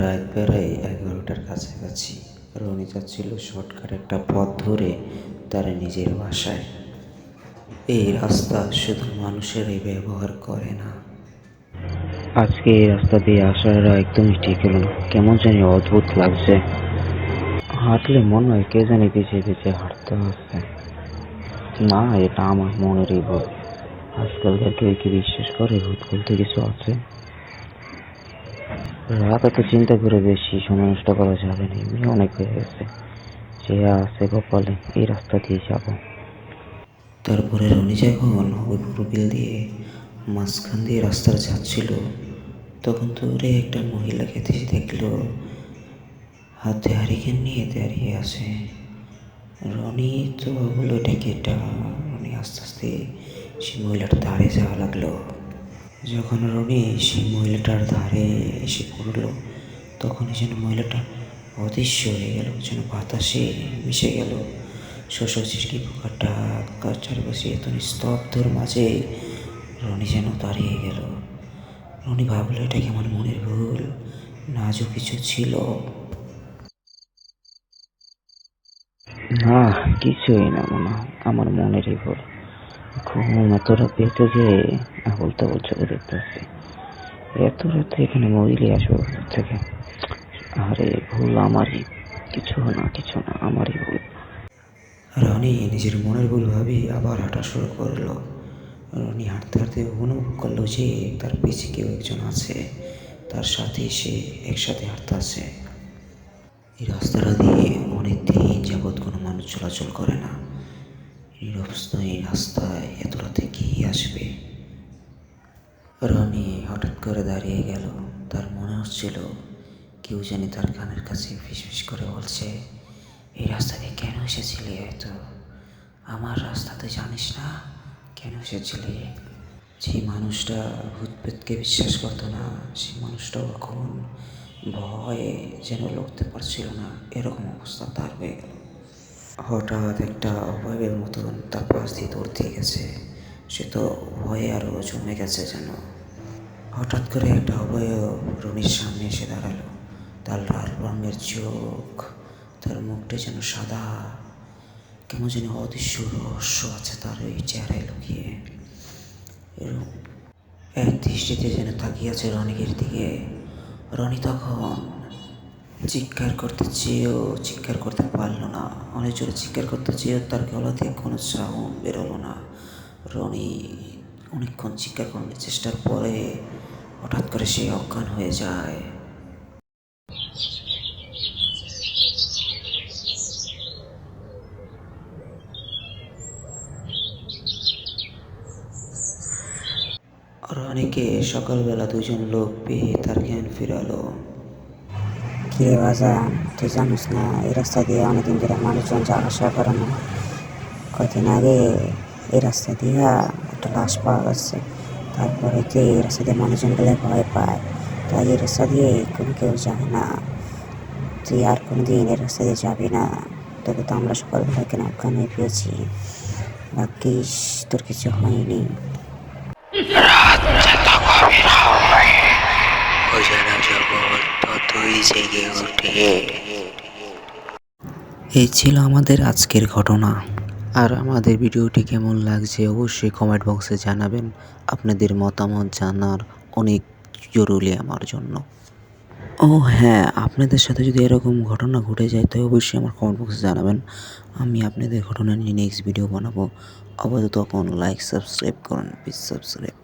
রাত প্রায় 11টার কাছাকাছি। রনি যাচ্ছিল শর্টকাট একটা পথ ধরে তার নিজের বাসায়। এই রাস্তা শুধু মানুষেরাই ব্যবহার করে না। আজকে এই রাস্তা দিয়ে আসাটা একদমই ঠিক হলো না, কেমন জানি অদ্ভুত লাগছে। হাঁটলে মনে হয় কে জানি পিছিয়ে পিছিয়ে হাঁটতে হচ্ছে। না, এটা আমার মনেরই ভুল। আজকালকার কেউ কি বিশ্বাস করে ভূত বলতে কিছু আছে? রাত এত চিন্তা করে বেশি সময় নষ্ট করা যাবে না, এমনি অনেক হয়ে গেছে। যে আছে কপালে এই রাস্তা দিয়ে যাব। তারপরে রনি যখন হবিপুর বিল দিয়ে মাঝখান দিয়ে রাস্তা যাচ্ছিল, তখন দূরে একটা মহিলাকে দেখলো হাতে হারিকেন নিয়ে দাঁড়িয়ে আছে। রনি তো ভাবলো এটা কেটা। রনি আস্তে আস্তে সেই মহিলাটার ধারে যাওয়া লাগলো। যখন রনি সেই মহিলাটার ধারে এসে পড়লো, তখন যেন মহিলাটা অদৃশ্য হয়ে গেল, যেন বাতাসে মিশে গেল। শোষক ঝিরকি পোকার ডাক চারপাশে এত নিস্তব্ধর মাঝে রনি যেন দাঁড়িয়ে গেল। রনি ভাবলো এটা কি আমার মনের ভুল, না আজও কিছু ছিল। না, কিছুই না, মনে হয় আমার মনেরই ভুল। ঘুম এতটা পেতে যে আবল তাবল চোখে দেখতেছি। এত রাতে এখানে মহিলা আসবে কোথা থেকে? আরে ভুল আমারই, কিছু না আমারই ভুল। রনি নিজের মনের ভুল ভাবি আবার হাঁটা শুরু করলো। রনি হাঁটতে হাঁটতে অনুভব করলো যে তার পিছে কেউ একজন আছে, তার সাথে সে একসাথে হাঁটতে আছে। এই রাস্তাটা দিয়ে অনেক দিন যাবৎ কোনো মানুষ চলাচল করে না। এই রাস্তায় এত রাতে কি আসবে? রনি হঠাৎ করে দাঁড়িয়ে গেল। তার মনে হচ্ছিল কেউ জানি তার কানের কাছে ফিসফিস করে বলছে, এই রাস্তা দিয়ে কেন এসেছিলি? হয়তো আমার রাস্তা তুই জানিস না, কেন এসেছিলি? যে মানুষটা ভূত প্রেতকে বিশ্বাস করতো না, সেই মানুষটাও এখন ভয়ে যেন লড়তে পারছিল না, এরকম অবস্থা তার হয়ে গেল। হঠাৎ একটা অভয়ের মতন তার পাশ দিয়ে দৌড় দিয়ে গেছে। সে তো ভয়ে আরও জমে গেছে যেন। হঠাৎ করে একটা অভয় রনির সামনে এসে দাঁড়ালো। তার লাল রঙের চোখ, তার মুখটা যেন সাদা, কেমন যেন অদৃশ্য রহস্য আছে তার এই চেহারায় লুকিয়ে। এরকম এক দৃষ্টিতে যেন তাকিয়ে আছে রনিকের দিকে। রনি তখন চিৎকার করতে চেয়েও চিৎকার করতে পারলো না। অনেক জোরে চিৎকার করতে চেয়েও তার গলা থেকে কোনো সাউন্ড বেরোলো না। রনি অনেকক্ষণ চিৎকার করার চেষ্টার পরে হঠাৎ করে সে অজ্ঞান হয়ে যায়। রনিকে সকালবেলা দুজন লোক পেয়ে তার জ্ঞান ফিরালো। কিরে বাজান, তুই জানিস না এই রাস্তা দিয়ে অনেকদিন ধরে মানুষজন যাওয়া আসা করে না? কয়দিন আগে এই রাস্তা দিয়ে একটা লাশ পাওয়া গেছে। তারপরে যে এই রাস্তা দিয়ে মানুষজন গেলে ভয় পায়, তাই এই রাস্তা দিয়ে কোনো কেউ যায় না। তুই আর কোনোদিন এই রাস্তা দিয়ে যাবি না। তোকে তো আমরা সকালবেলা কেন অজ্ঞান হয়ে পেয়েছি, ভাগ্যিস তোর কিছু হয়নি। এই ছিল আমাদের আজকের ঘটনা। আর আমাদের ভিডিওটি কেমন লাগছে অবশ্যই কমেন্ট বক্সে জানাবেন। আপনাদের মতামত জানার অনেক জরুরি আমার জন্য। ও হ্যাঁ, আপনাদের সাথে যদি এরকম ঘটনা ঘটে যায় তো অবশ্যই আমার কমেন্ট বক্সে জানাবেন। আমি আপনাদের ঘটনা নিয়ে নেক্সট ভিডিও বানাবো। আপাতত তখন লাইক সাবস্ক্রাইব করুন, প্লিজ সাবস্ক্রাইব।